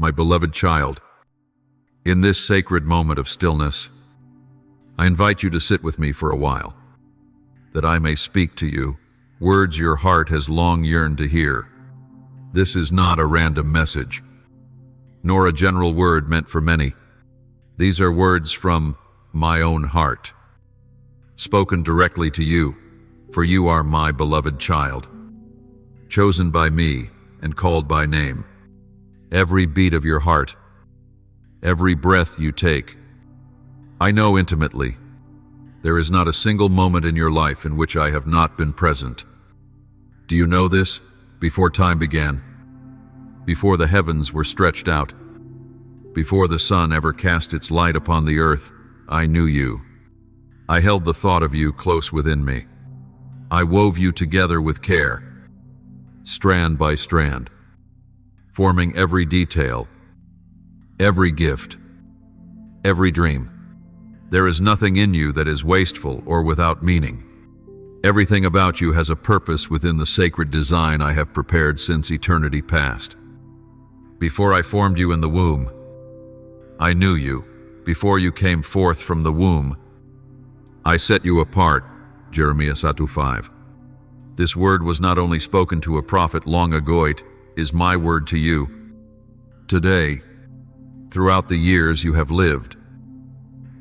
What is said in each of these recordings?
My beloved child, in this sacred moment of stillness, I invite you to sit with me for a while, that I may speak to you words your heart has long yearned to hear. This is not a random message, nor a general word meant for many. These are words from my own heart, spoken directly to you, for you are my beloved child, chosen by me and called by name. Every beat of your heart, every breath you take, I know intimately. There is not a single moment in your life in which I have not been present. Do you know this? Before time began, before the heavens were stretched out, before the sun ever cast its light upon the earth, I knew you. I held the thought of you close within me. I wove you together with care, strand by strand, forming every detail, every gift, every dream. There is nothing in you that is wasteful or without meaning. Everything about you has a purpose within the sacred design I have prepared since eternity past. Before I formed you in the womb, I knew you. Before you came forth from the womb, I set you apart. Jeremiah 1:5. This word was not only spoken to a prophet long ago, it is my word to you. Today, throughout the years you have lived,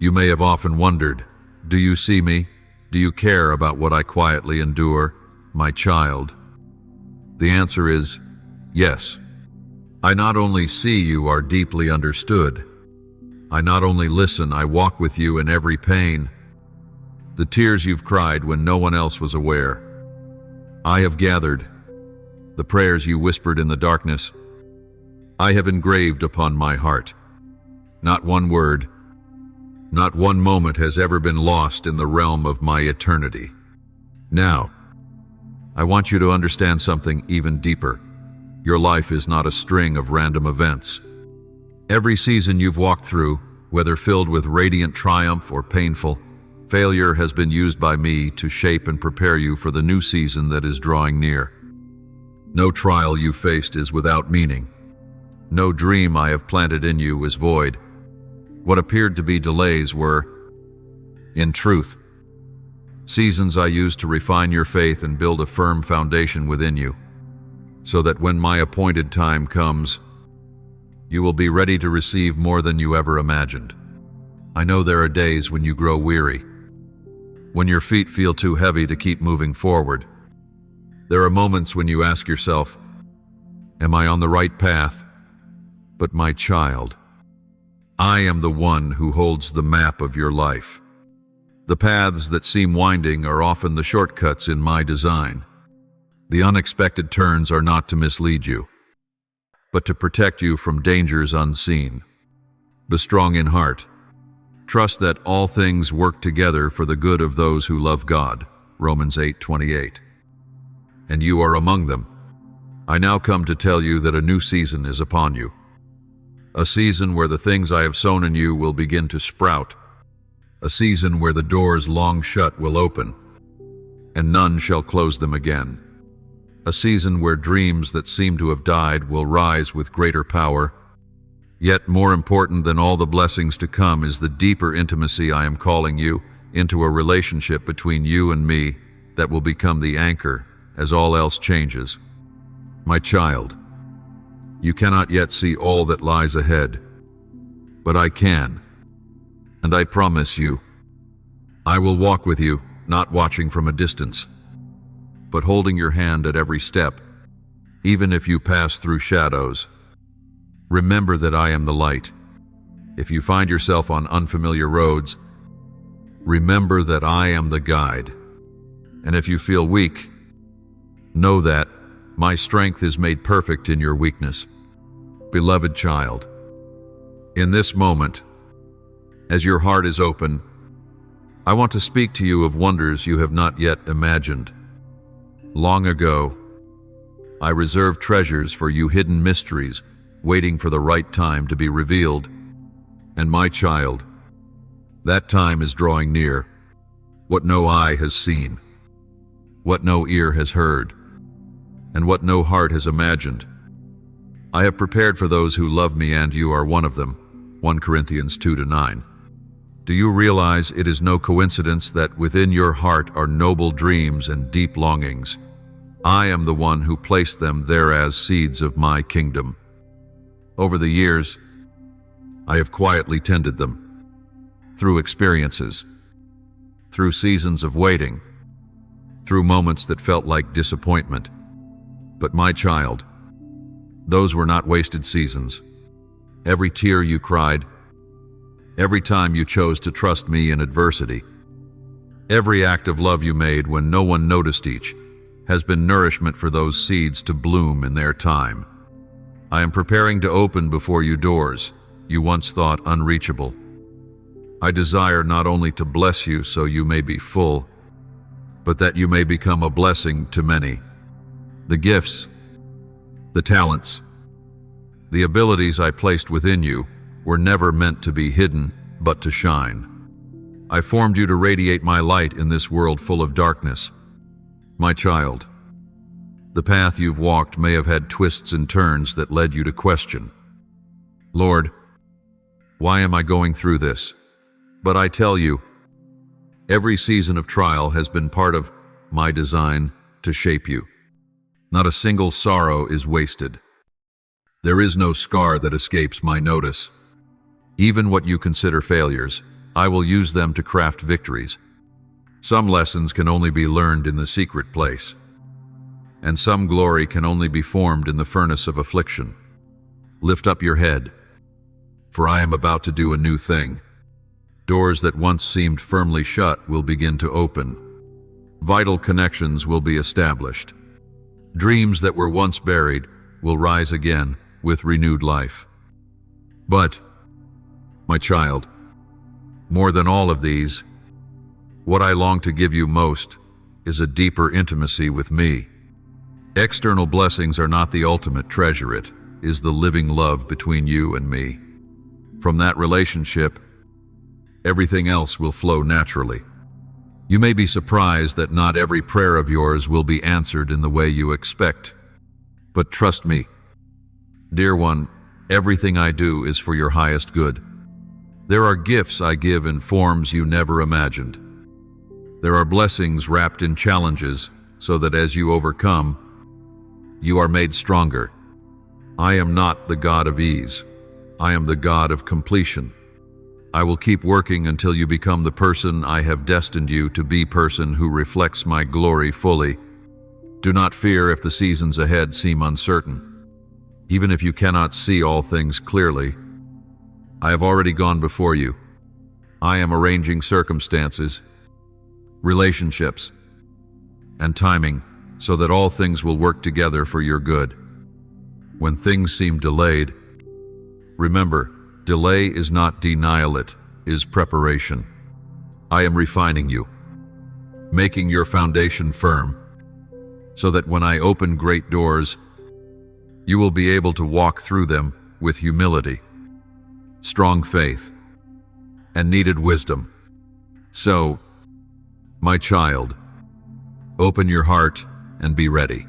you may have often wondered, do you see me? Do you care about what I quietly endure, my child? The answer is yes. I not only see you are deeply understood. I not only listen, I walk with you in every pain. The tears you've cried when no one else was aware, I have gathered. The prayers you whispered in the darkness, I have engraved upon my heart. Not one word, not one moment has ever been lost in the realm of my eternity. Now, I want you to understand something even deeper. Your life is not a string of random events. Every season you've walked through, whether filled with radiant triumph or painful, failure has been used by me to shape and prepare you for the new season that is drawing near. No trial you faced is without meaning. No dream I have planted in you is void. What appeared to be delays were, in truth, seasons I used to refine your faith and build a firm foundation within you, so that when my appointed time comes, you will be ready to receive more than you ever imagined. I know there are days when you grow weary, when your feet feel too heavy to keep moving forward. There are moments when you ask yourself, am I on the right path? But my child, I am the one who holds the map of your life. The paths that seem winding are often the shortcuts in my design. The unexpected turns are not to mislead you, but to protect you from dangers unseen. Be strong in heart. Trust that all things work together for the good of those who love God. Romans 8:28. And you are among them. I now come to tell you that a new season is upon you. A season where the things I have sown in you will begin to sprout. A season where the doors long shut will open, and none shall close them again. A season where dreams that seem to have died will rise with greater power. Yet more important than all the blessings to come is the deeper intimacy I am calling you into, a relationship between you and me that will become the anchor as all else changes. My child, you cannot yet see all that lies ahead, but I can, and I promise you, I will walk with you, not watching from a distance, but holding your hand at every step, even if you pass through shadows. Remember that I am the light. If you find yourself on unfamiliar roads, remember that I am the guide. And if you feel weak, know that my strength is made perfect in your weakness. Beloved child, in this moment, as your heart is open, I want to speak to you of wonders you have not yet imagined. Long ago, I reserved treasures for you, hidden mysteries, waiting for the right time to be revealed. And my child, that time is drawing near. What no eye has seen, what no ear has heard, and what no heart has imagined, I have prepared for those who love me, and you are one of them. 1 Corinthians 2-9. Do you realize it is no coincidence that within your heart are noble dreams and deep longings? I am the one who placed them there as seeds of my kingdom. Over the years, I have quietly tended them. Through experiences, through seasons of waiting, through moments that felt like disappointment. But my child, those were not wasted seasons. Every tear you cried, every time you chose to trust me in adversity, every act of love you made when no one noticed each, has been nourishment for those seeds to bloom in their time. I am preparing to open before you doors you once thought unreachable. I desire not only to bless you so you may be full, but that you may become a blessing to many. The gifts, the talents, the abilities I placed within you were never meant to be hidden, but to shine. I formed you to radiate my light in this world full of darkness. My child, the path you've walked may have had twists and turns that led you to question, Lord, why am I going through this? But I tell you, every season of trial has been part of my design to shape you. Not a single sorrow is wasted. There is no scar that escapes my notice. Even what you consider failures, I will use them to craft victories. Some lessons can only be learned in the secret place, and some glory can only be formed in the furnace of affliction. Lift up your head, for I am about to do a new thing. Doors that once seemed firmly shut will begin to open. Vital connections will be established. Dreams that were once buried will rise again with renewed life. But, my child, more than all of these, what I long to give you most is a deeper intimacy with me. External blessings are not the ultimate treasure. It is the living love between you and me. From that relationship, everything else will flow naturally. You may be surprised that not every prayer of yours will be answered in the way you expect. But trust me, dear one, everything I do is for your highest good. There are gifts I give in forms you never imagined. There are blessings wrapped in challenges so that as you overcome, you are made stronger. I am not the God of ease. I am the God of completion. I will keep working until you become the person I have destined you to be, person who reflects my glory fully. Do not fear if the seasons ahead seem uncertain. Even if you cannot see all things clearly, I have already gone before you. I am arranging circumstances, relationships, and timing so that all things will work together for your good. When things seem delayed, remember, delay is not denial, it is preparation. I am refining you, making your foundation firm, so that when I open great doors, you will be able to walk through them with humility, strong faith, and needed wisdom. So, my child, open your heart and be ready.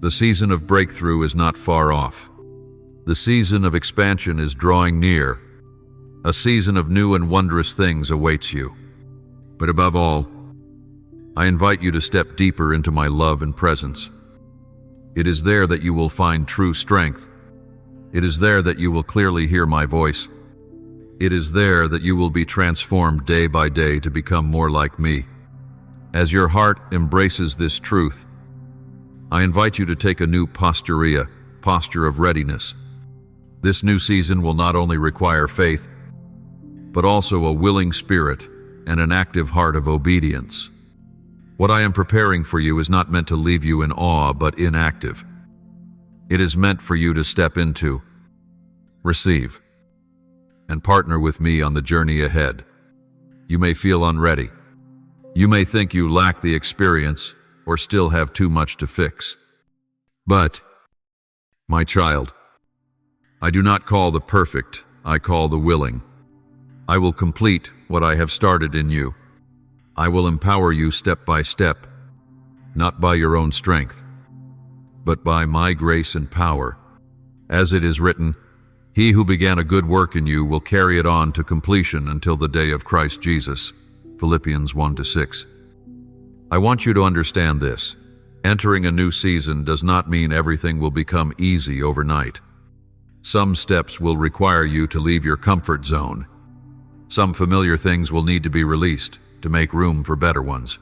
The season of breakthrough is not far off. The season of expansion is drawing near. A season of new and wondrous things awaits you. But above all, I invite you to step deeper into my love and presence. It is there that you will find true strength. It is there that you will clearly hear my voice. It is there that you will be transformed day by day to become more like me. As your heart embraces this truth, I invite you to take a new posture of readiness. This new season will not only require faith, but also a willing spirit and an active heart of obedience. What I am preparing for you is not meant to leave you in awe, but inactive. It is meant for you to step into, receive, and partner with me on the journey ahead. You may feel unready. You may think you lack the experience or still have too much to fix. But, my child, I do not call the perfect, I call the willing. I will complete what I have started in you. I will empower you step by step, not by your own strength, but by my grace and power. As it is written, "He who began a good work in you will carry it on to completion until the day of Christ Jesus." Philippians 1-6. I want you to understand this. Entering a new season does not mean everything will become easy overnight. Some steps will require you to leave your comfort zone. Some familiar things will need to be released to make room for better ones.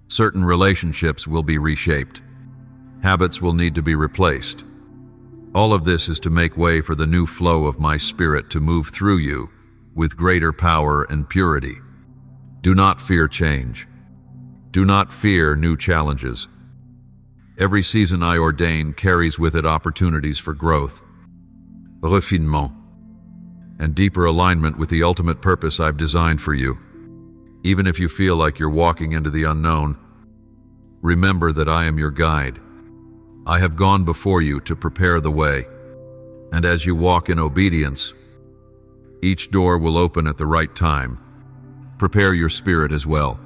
Certain relationships will be reshaped. Habits will need to be replaced. All of this is to make way for the new flow of my Spirit to move through you with greater power and purity. Do not fear change. Do not fear new challenges. Every season I ordain carries with it opportunities for growth, refinement, and deeper alignment with the ultimate purpose I've designed for you. Even if you feel like you're walking into the unknown, remember that I am your guide. I have gone before you to prepare the way, and as you walk in obedience, each door will open at the right time. Prepare your spirit as well.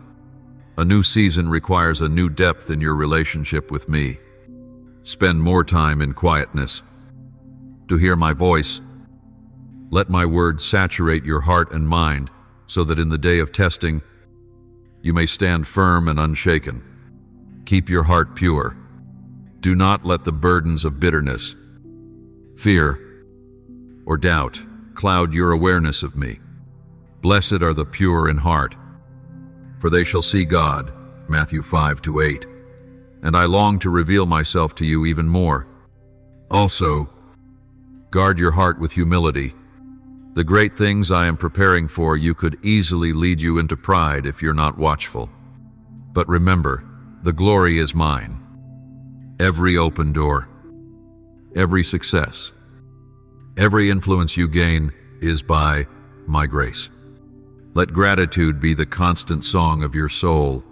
A new season requires a new depth in your relationship with me. Spend more time in quietness to hear my voice. Let my words saturate your heart and mind so that in the day of testing, you may stand firm and unshaken. Keep your heart pure. Do not let the burdens of bitterness, fear, or doubt cloud your awareness of me. Blessed are the pure in heart, for they shall see God. Matthew 5-8. And I long to reveal myself to you even more. Also, guard your heart with humility. The great things I am preparing for you could easily lead you into pride if you're not watchful. But remember, the glory is mine. Every open door, every success, every influence you gain is by my grace. Let gratitude be the constant song of your soul.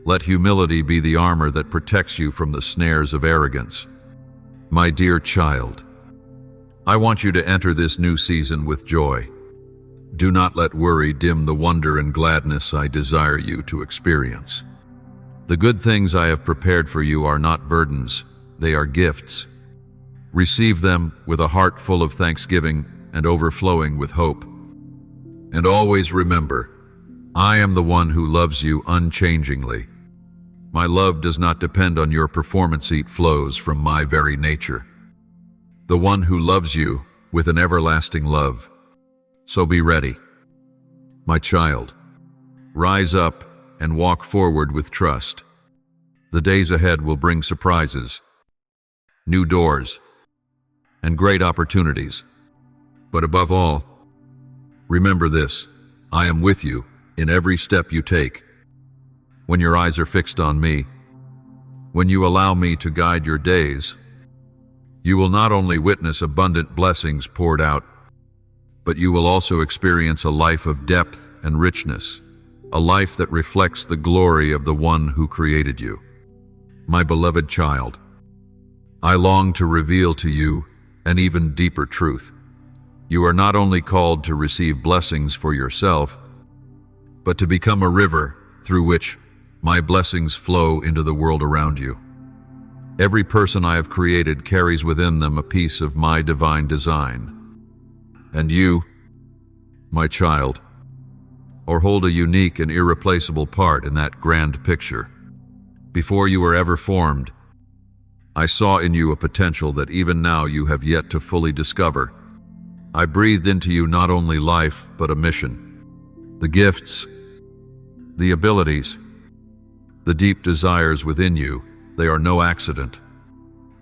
Let humility be the armor that protects you from the snares of arrogance. My dear child, I want you to enter this new season with joy. Do not let worry dim the wonder and gladness I desire you to experience. The good things I have prepared for you are not burdens, they are gifts. Receive them with a heart full of thanksgiving and overflowing with hope. And always remember, I am the one who loves you unchangingly. My love does not depend on your performance, it flows from my very nature. The one who loves you with an everlasting love. So be ready. My child, rise up and walk forward with trust. The days ahead will bring surprises, new doors, and great opportunities. But above all, remember this: I am with you in every step you take. When your eyes are fixed on me, when you allow me to guide your days, you will not only witness abundant blessings poured out, but you will also experience a life of depth and richness, a life that reflects the glory of the one who created you. My beloved child, I long to reveal to you an even deeper truth. You are not only called to receive blessings for yourself, but to become a river through which my blessings flow into the world around you. Every person I have created carries within them a piece of my divine design. And you, my child, hold a unique and irreplaceable part in that grand picture. Before you were ever formed, I saw in you a potential that even now you have yet to fully discover. I breathed into you not only life, but a mission. The gifts, the abilities, the deep desires within you, they are no accident.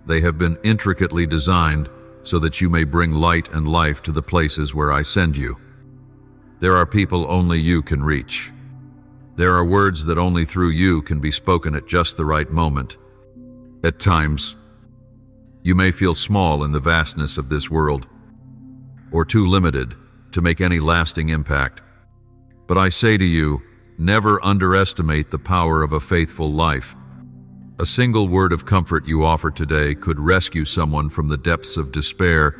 They have been intricately designed so that you may bring light and life to the places where I send you. There are people only you can reach. There are words that only through you can be spoken at just the right moment. At times, you may feel small in the vastness of this world, or too limited to make any lasting impact. But I say to you, never underestimate the power of a faithful life. A single word of comfort you offer today could rescue someone from the depths of despair.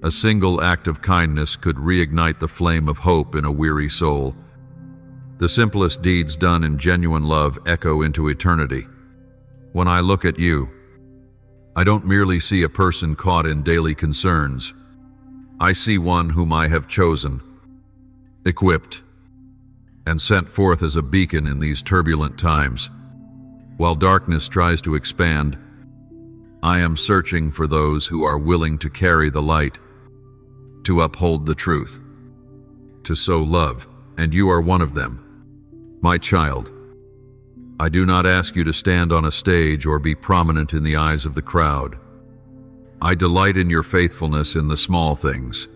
A single act of kindness could reignite the flame of hope in a weary soul. The simplest deeds done in genuine love echo into eternity. When I look at you, I don't merely see a person caught in daily concerns. I see one whom I have chosen, equipped, and sent forth as a beacon in these turbulent times. While darkness tries to expand, I am searching for those who are willing to carry the light, to uphold the truth, to sow love, and you are one of them. My child, I do not ask you to stand on a stage or be prominent in the eyes of the crowd. I delight in your faithfulness in the small things,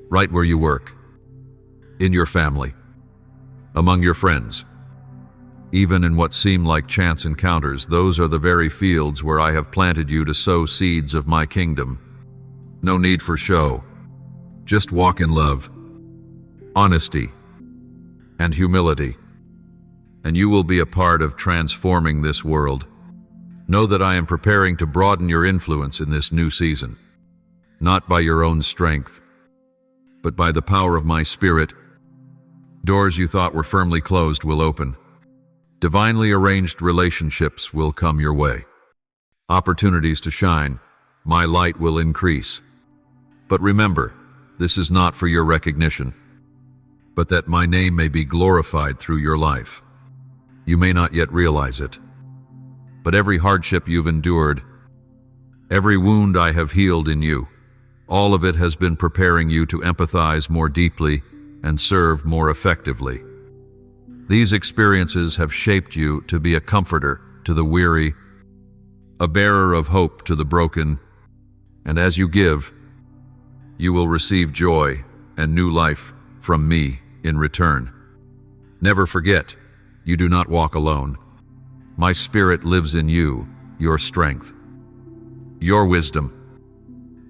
right where you work, in your family, among your friends. Even in what seem like chance encounters, those are the very fields where I have planted you to sow seeds of my kingdom. No need for show. Just walk in love, honesty, and humility, and you will be a part of transforming this world. Know that I am preparing to broaden your influence in this new season, not by your own strength, but by the power of my Spirit. Doors you thought were firmly closed will open. Divinely arranged relationships will come your way. Opportunities to shine, my light will increase. But remember, this is not for your recognition, but that my name may be glorified through your life. You may not yet realize it, but every hardship you've endured, every wound I have healed in you, all of it has been preparing you to empathize more deeply and serve more effectively. These experiences have shaped you to be a comforter to the weary, a bearer of hope to the broken, and as you give, you will receive joy and new life from me in return. Never forget, you do not walk alone. My Spirit lives in you, your strength, your wisdom,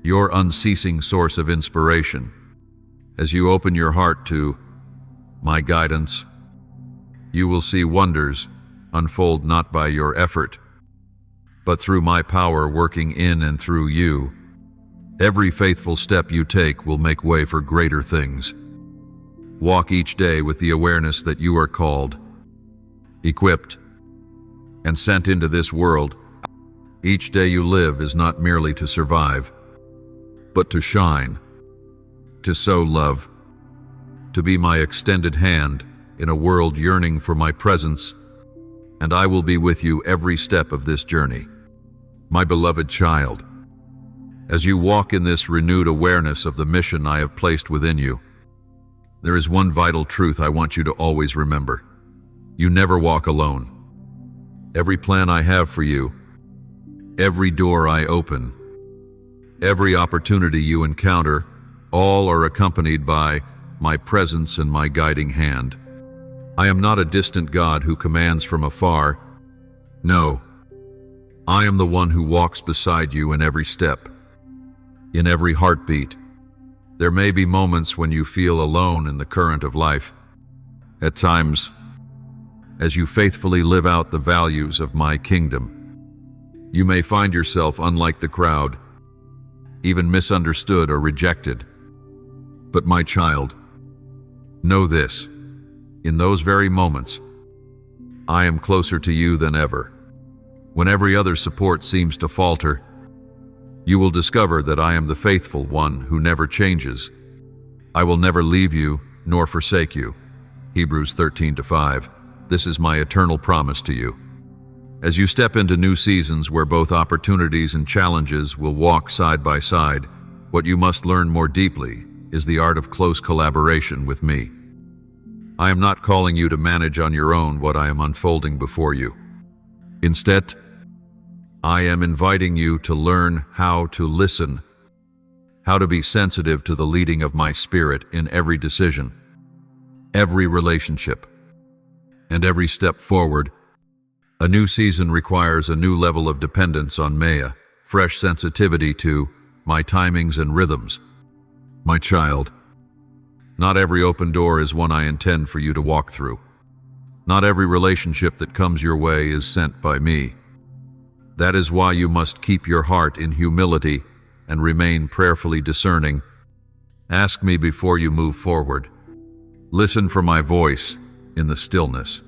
your unceasing source of inspiration. As you open your heart to my guidance, you will see wonders unfold not by your effort, but through my power working in and through you. Every faithful step you take will make way for greater things. Walk each day with the awareness that you are called, equipped, and sent into this world. Each day you live is not merely to survive, but to shine, to sow love, to be my extended hand in a world yearning for my presence, and I will be with you every step of this journey. My beloved child, as you walk in this renewed awareness of the mission I have placed within you, there is one vital truth I want you to always remember. You never walk alone. Every plan I have for you, every door I open, every opportunity you encounter, all are accompanied by my presence and my guiding hand. I am not a distant God who commands from afar. No, I am the one who walks beside you in every step, in every heartbeat. There may be moments when you feel alone in the current of life. At times, as you faithfully live out the values of my kingdom, you may find yourself unlike the crowd, even misunderstood or rejected. But my child, know this. In those very moments, I am closer to you than ever. When every other support seems to falter, you will discover that I am the faithful one who never changes. I will never leave you nor forsake you. Hebrews 13:5. This is my eternal promise to you. As you step into new seasons where both opportunities and challenges will walk side by side, what you must learn more deeply is the art of close collaboration with me. I am not calling you to manage on your own what I am unfolding before you. Instead, I am inviting you to learn how to listen, how to be sensitive to the leading of my Spirit in every decision, every relationship, and every step forward. A new season requires a new level of dependence on Maya, fresh sensitivity to my timings and rhythms. My child, not every open door is one I intend for you to walk through. Not every relationship that comes your way is sent by me. That is why you must keep your heart in humility and remain prayerfully discerning. Ask me before you move forward. Listen for my voice in the stillness.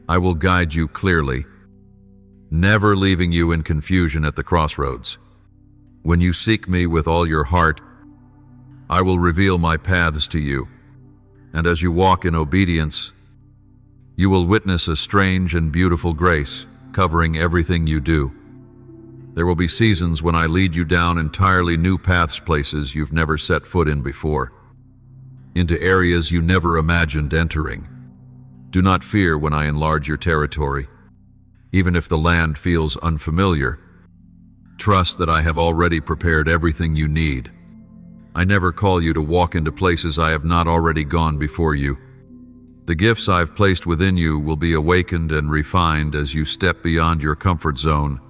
I will guide you clearly, never leaving you in confusion at the crossroads. When you seek me with all your heart, I will reveal my paths to you, and as you walk in obedience, you will witness a strange and beautiful grace covering everything you do. There will be seasons when I lead you down entirely new paths, places you've never set foot in before, into areas you never imagined entering. Do not fear when I enlarge your territory, even if the land feels unfamiliar. Trust that I have already prepared everything you need. I never call you to walk into places I have not already gone before you. The gifts I've placed within you will be awakened and refined as you step beyond your comfort zone.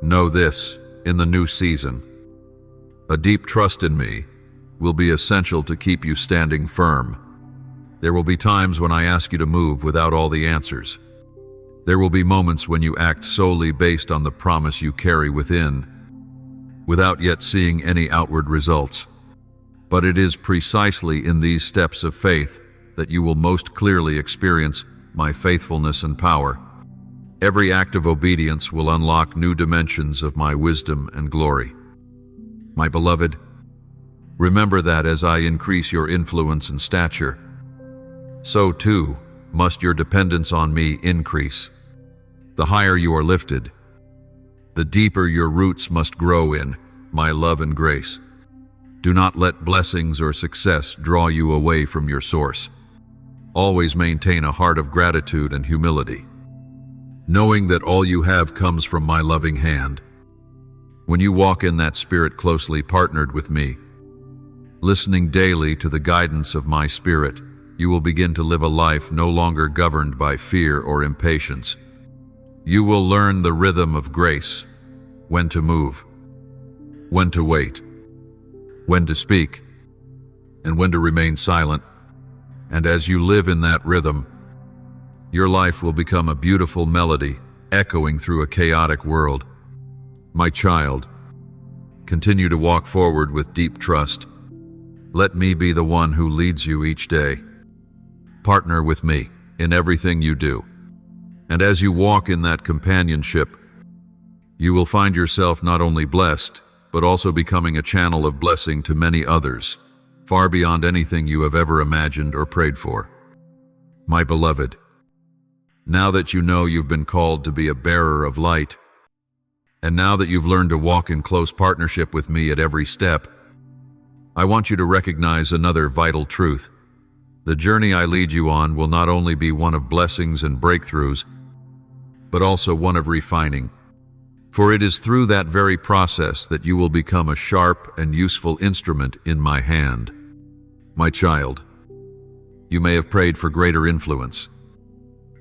Know this, in the new season, a deep trust in me will be essential to keep you standing firm. There will be times when I ask you to move without all the answers. There will be moments when you act solely based on the promise you carry within, without yet seeing any outward results. But it is precisely in these steps of faith that you will most clearly experience my faithfulness and power. Every act of obedience will unlock new dimensions of my wisdom and glory. My beloved, remember that as I increase your influence and stature, so too must your dependence on me increase. The higher you are lifted, the deeper your roots must grow in my love and grace. Do not let blessings or success draw you away from your source. Always maintain a heart of gratitude and humility, knowing that all you have comes from my loving hand. When you walk in that spirit closely partnered with me, listening daily to the guidance of my spirit, you will begin to live a life no longer governed by fear or impatience. You will learn the rhythm of grace, when to move, when to wait, when to speak, and when to remain silent. And as you live in that rhythm, your life will become a beautiful melody echoing through a chaotic world. My child, continue to walk forward with deep trust. Let me be the one who leads you each day. Partner with me in everything you do. And as you walk in that companionship, you will find yourself not only blessed, but also becoming a channel of blessing to many others, far beyond anything you have ever imagined or prayed for. My beloved, now that you know you've been called to be a bearer of light, and now that you've learned to walk in close partnership with me at every step, I want you to recognize another vital truth. The journey I lead you on will not only be one of blessings and breakthroughs, but also one of refining. For it is through that very process that you will become a sharp and useful instrument in my hand. My child, you may have prayed for greater influence,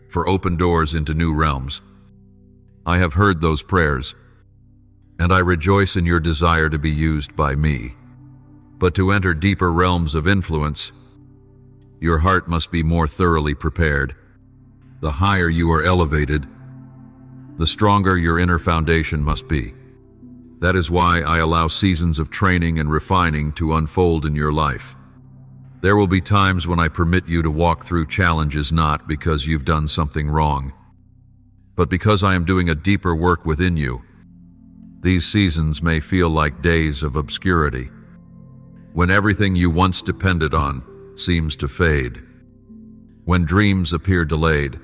for open doors into new realms. I have heard those prayers, and I rejoice in your desire to be used by me. But to enter deeper realms of influence, your heart must be more thoroughly prepared. The higher you are elevated, the stronger your inner foundation must be. That is why I allow seasons of training and refining to unfold in your life. There will be times when I permit you to walk through challenges not because you've done something wrong, but because I am doing a deeper work within you. These seasons may feel like days of obscurity, when everything you once depended on seems to fade, when dreams appear delayed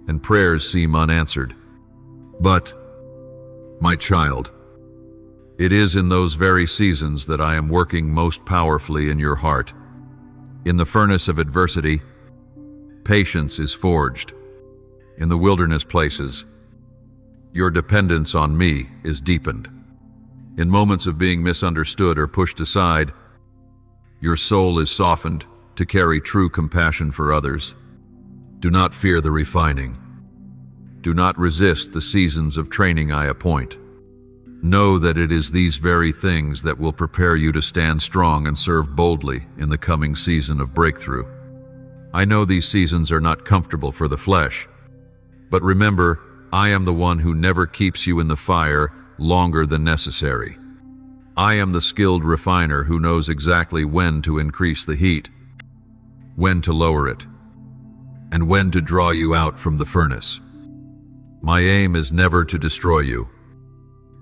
and prayers seem unanswered. But, my child, it is in those very seasons that I am working most powerfully in your heart. In the furnace of adversity, patience is forged. In the wilderness places, your dependence on me is deepened. In moments of being misunderstood or pushed aside, your soul is softened to carry true compassion for others. Do not fear the refining. Do not resist the seasons of training I appoint. Know that it is these very things that will prepare you to stand strong and serve boldly in the coming season of breakthrough. I know these seasons are not comfortable for the flesh, but remember, I am the one who never keeps you in the fire longer than necessary. I am the skilled refiner who knows exactly when to increase the heat, when to lower it, and when to draw you out from the furnace. My aim is never to destroy you,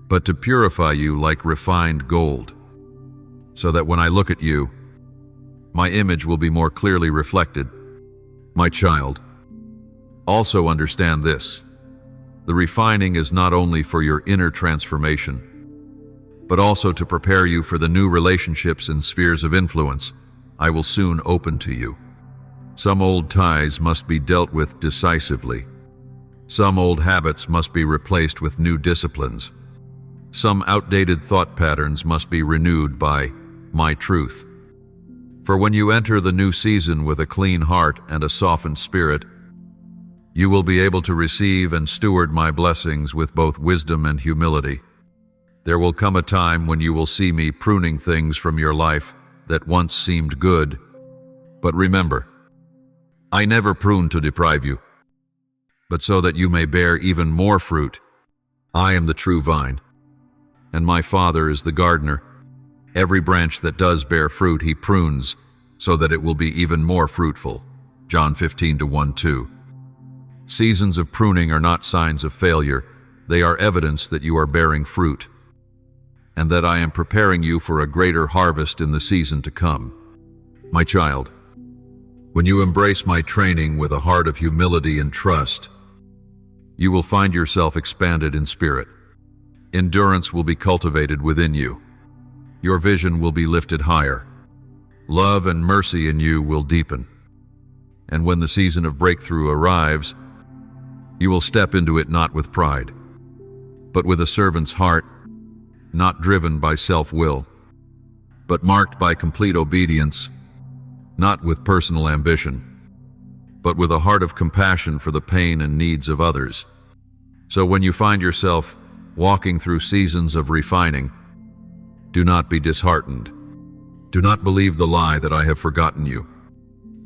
but to purify you like refined gold, so that when I look at you, my image will be more clearly reflected. My child, also understand this. The refining is not only for your inner transformation, but also to prepare you for the new relationships and spheres of influence I will soon open to you. Some old ties must be dealt with decisively. Some old habits must be replaced with new disciplines. Some outdated thought patterns must be renewed by my truth. For when you enter the new season with a clean heart and a softened spirit, you will be able to receive and steward my blessings with both wisdom and humility. There will come a time when you will see me pruning things from your life that once seemed good. But remember, I never prune to deprive you, but so that you may bear even more fruit. I am the true vine, and my Father is the gardener. Every branch that does bear fruit he prunes, so that it will be even more fruitful. John 15:1-2. Seasons of pruning are not signs of failure. They are evidence that you are bearing fruit, and that I am preparing you for a greater harvest in the season to come. My child, when you embrace my training with a heart of humility and trust, you will find yourself expanded in spirit. Endurance will be cultivated within you. Your vision will be lifted higher. Love and mercy in you will deepen. And when the season of breakthrough arrives, you will step into it not with pride, but with a servant's heart, not driven by self-will, but marked by complete obedience, not with personal ambition, but with a heart of compassion for the pain and needs of others. So when you find yourself walking through seasons of refining, do not be disheartened. Do not believe the lie that I have forgotten you.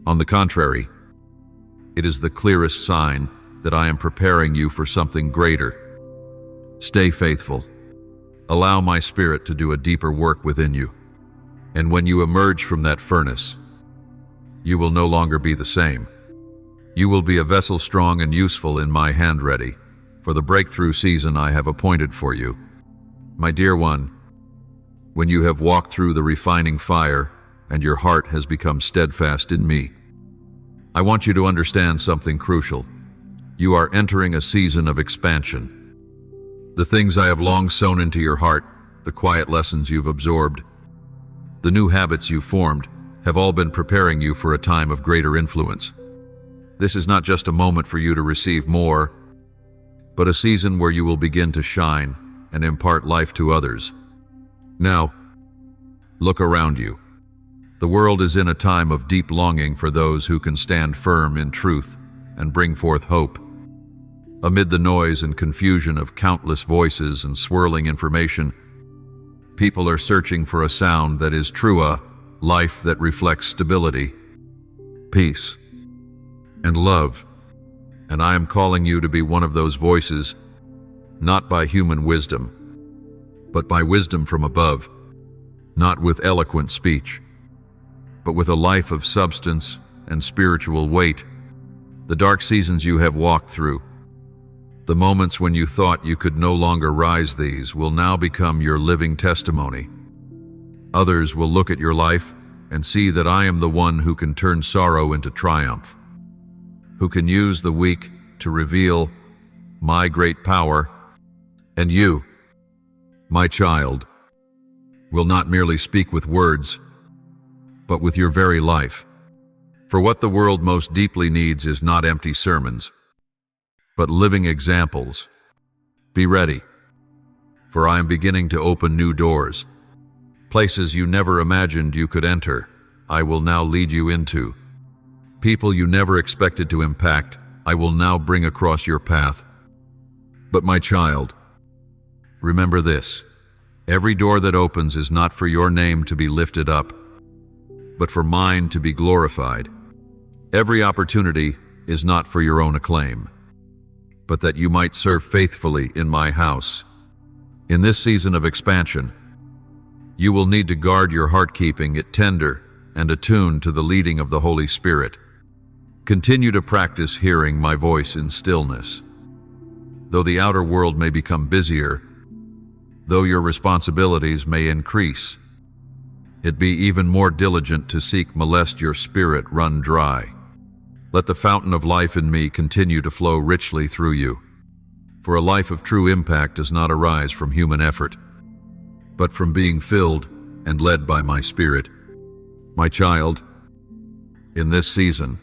On the contrary, it is the clearest sign that I am preparing you for something greater. Stay faithful. Allow my Spirit to do a deeper work within you. And when you emerge from that furnace, you will no longer be the same. You will be a vessel strong and useful in my hand ready for the breakthrough season I have appointed for you. My dear one, when you have walked through the refining fire and your heart has become steadfast in me, I want you to understand something crucial. You are entering a season of expansion. The things I have long sown into your heart, the quiet lessons you've absorbed, the new habits you've formed, have all been preparing you for a time of greater influence. This is not just a moment for you to receive more, but a season where you will begin to shine and impart life to others. Now, look around you. The world is in a time of deep longing for those who can stand firm in truth and bring forth hope. Amid the noise and confusion of countless voices and swirling information, people are searching for a sound that is true, a life that reflects stability, peace, and love. And I am calling you to be one of those voices, not by human wisdom, but by wisdom from above, not with eloquent speech, but with a life of substance and spiritual weight. The dark seasons you have walked through, the moments when you thought you could no longer rise, these will now become your living testimony. Others will look at your life and see that I am the one who can turn sorrow into triumph, who can use the weak to reveal my great power. And you, my child, will not merely speak with words, but with your very life. For what the world most deeply needs is not empty sermons, but living examples. Be ready, for I am beginning to open new doors. Places you never imagined you could enter, I will now lead you into. People you never expected to impact, I will now bring across your path. But my child, remember this: every door that opens is not for your name to be lifted up, but for mine to be glorified. Every opportunity is not for your own acclaim, but that you might serve faithfully in my house. In this season of expansion, you will need to guard your heart, keeping it tender and attuned to the leading of the Holy Spirit. Continue to practice hearing my voice in stillness. Though the outer world may become busier, though your responsibilities may increase, it be even more diligent to seek molest your spirit run dry. Let the fountain of life in me continue to flow richly through you. For a life of true impact does not arise from human effort, but from being filled and led by my Spirit. My child, in this season,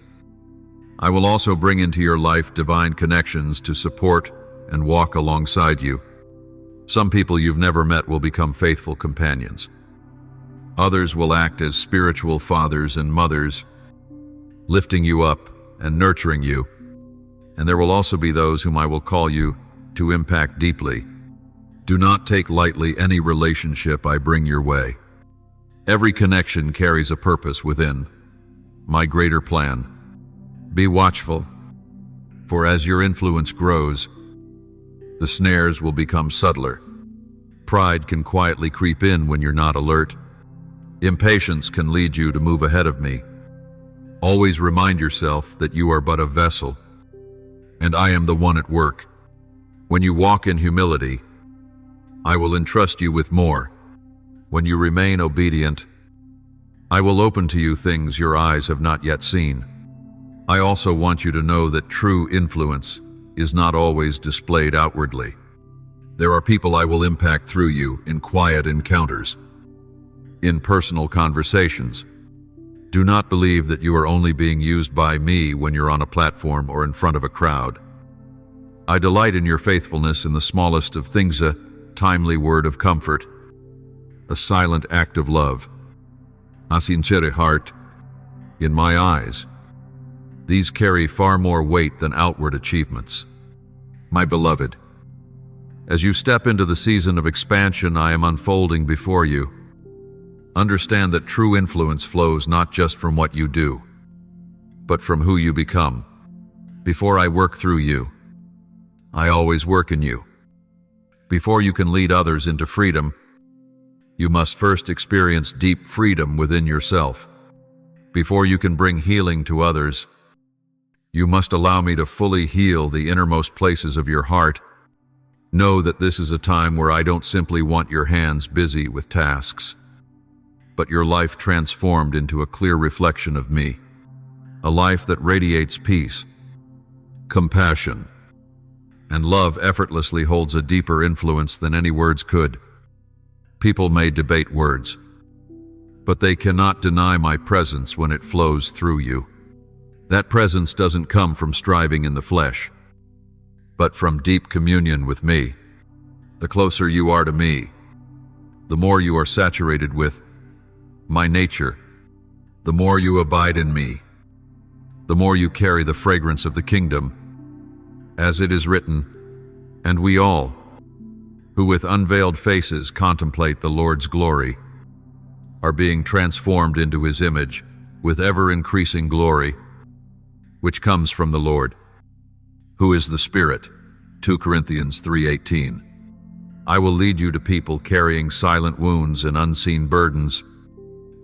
I will also bring into your life divine connections to support and walk alongside you. Some people you've never met will become faithful companions. Others will act as spiritual fathers and mothers, lifting you up and nurturing you. And there will also be those whom I will call you to impact deeply. Do not take lightly any relationship I bring your way. Every connection carries a purpose within my greater plan. Be watchful, for as your influence grows, the snares will become subtler. Pride can quietly creep in when you're not alert. Impatience can lead you to move ahead of me. Always remind yourself that you are but a vessel, and I am the one at work. When you walk in humility, I will entrust you with more. When you remain obedient, I will open to you things your eyes have not yet seen. I also want you to know that true influence is not always displayed outwardly. There are people I will impact through you in quiet encounters, in personal conversations. Do not believe that you are only being used by me when you're on a platform or in front of a crowd. I delight in your faithfulness in the smallest of things, a timely word of comfort, a silent act of love, a sincere heart. In my eyes, these carry far more weight than outward achievements. My beloved, as you step into the season of expansion I am unfolding before you, understand that true influence flows not just from what you do, but from who you become. Before I work through you, I always work in you. Before you can lead others into freedom, you must first experience deep freedom within yourself. Before you can bring healing to others, you must allow me to fully heal the innermost places of your heart. Know that this is a time where I don't simply want your hands busy with tasks, but your life transformed into a clear reflection of me, a life that radiates peace, compassion, and love effortlessly holds a deeper influence than any words could. People may debate words, but they cannot deny my presence when it flows through you. That presence doesn't come from striving in the flesh, but from deep communion with me. The closer you are to me, the more you are saturated with my nature, the more you abide in me, the more you carry the fragrance of the kingdom. As it is written, and we all, who with unveiled faces contemplate the Lord's glory, are being transformed into his image with ever-increasing glory, which comes from the Lord, who is the Spirit. 2 Corinthians 3:18. I will lead you to people carrying silent wounds and unseen burdens.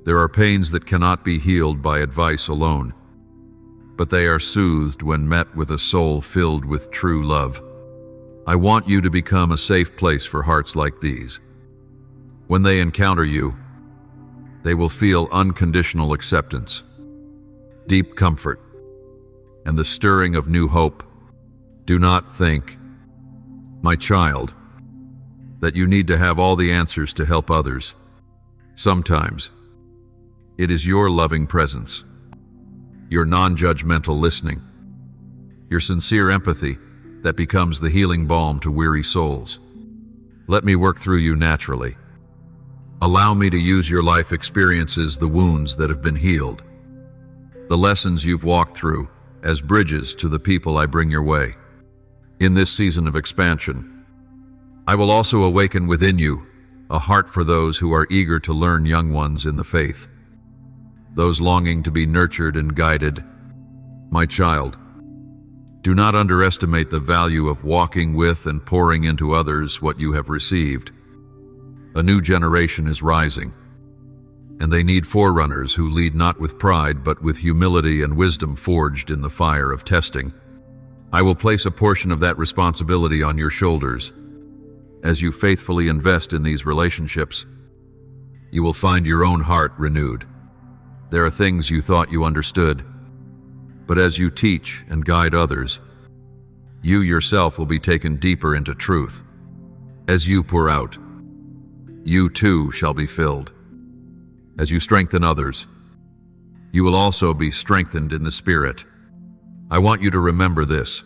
There are pains that cannot be healed by advice alone, but they are soothed when met with a soul filled with true love. I want you to become a safe place for hearts like these. When they encounter you, they will feel unconditional acceptance, deep comfort, and the stirring of new hope. Do not think, my child, that you need to have all the answers to help others. Sometimes, it is your loving presence, your non-judgmental listening, your sincere empathy that becomes the healing balm to weary souls. Let me work through you naturally. Allow me to use your life experiences, the wounds that have been healed, the lessons you've walked through, as bridges to the people I bring your way. In this season of expansion, I will also awaken within you a heart for those who are eager to learn, young ones in the faith, those longing to be nurtured and guided. My child, do not underestimate the value of walking with and pouring into others what you have received. A new generation is rising, and they need forerunners who lead not with pride but with humility and wisdom forged in the fire of testing. I will place a portion of that responsibility on your shoulders. As you faithfully invest in these relationships, you will find your own heart renewed. There are things you thought you understood, but as you teach and guide others, you yourself will be taken deeper into truth. As you pour out, you too shall be filled. As you strengthen others, you will also be strengthened in the Spirit. I want you to remember this.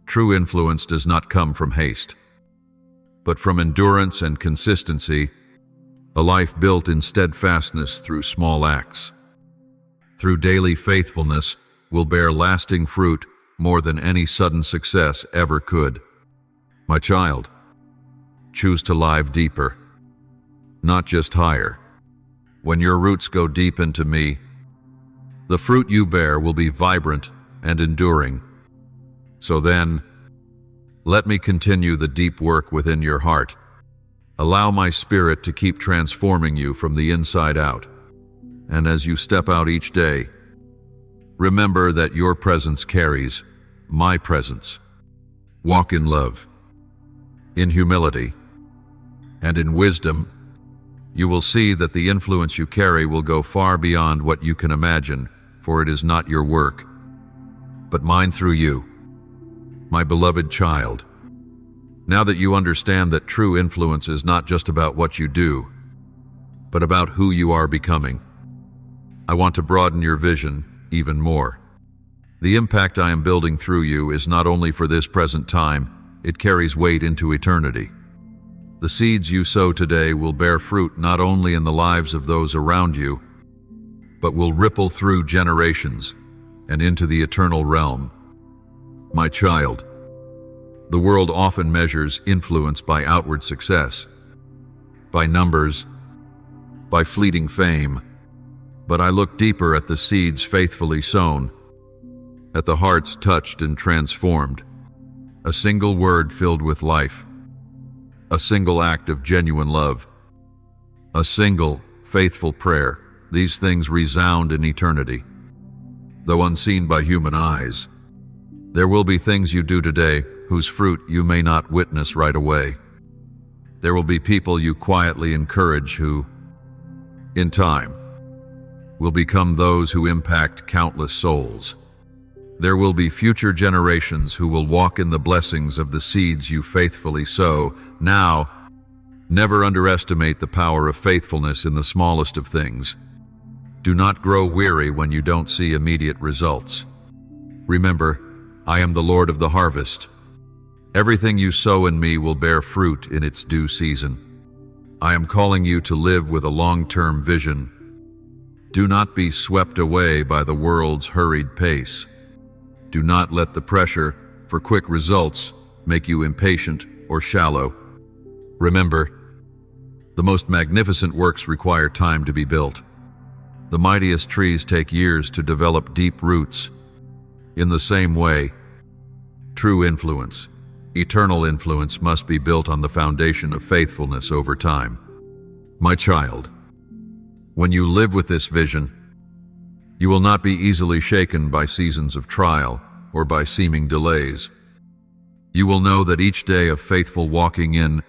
True influence does not come from haste, but from endurance and consistency, a life built in steadfastness through small acts. Through daily faithfulness will bear lasting fruit more than any sudden success ever could. My child, choose to live deeper, not just higher. When your roots go deep into me, the fruit you bear will be vibrant and enduring. So then, let me continue the deep work within your heart. Allow my Spirit to keep transforming you from the inside out. And as you step out each day, remember that your presence carries my presence. Walk in love, in humility, and in wisdom. You will see that the influence you carry will go far beyond what you can imagine, for it is not your work, but mine through you, my beloved child. Now that you understand that true influence is not just about what you do, but about who you are becoming, I want to broaden your vision even more. The impact I am building through you is not only for this present time, it carries weight into eternity. The seeds you sow today will bear fruit not only in the lives of those around you, but will ripple through generations and into the eternal realm. My child, the world often measures influence by outward success, by numbers, by fleeting fame, but I look deeper at the seeds faithfully sown, at the hearts touched and transformed, a single word filled with life, a single act of genuine love, a single faithful prayer. These things resound in eternity. Though unseen by human eyes, there will be things you do today whose fruit you may not witness right away. There will be people you quietly encourage who, in time, will become those who impact countless souls. There will be future generations who will walk in the blessings of the seeds you faithfully sow. Now, never underestimate the power of faithfulness in the smallest of things. Do not grow weary when you don't see immediate results. Remember, I am the Lord of the harvest. Everything you sow in me will bear fruit in its due season. I am calling you to live with a long-term vision. Do not be swept away by the world's hurried pace. Do not let the pressure for quick results make you impatient or shallow. Remember, the most magnificent works require time to be built. The mightiest trees take years to develop deep roots. In the same way, true influence, eternal influence must be built on the foundation of faithfulness over time. My child, when you live with this vision, you will not be easily shaken by seasons of trial or by seeming delays. You will know that each day of faithful walking in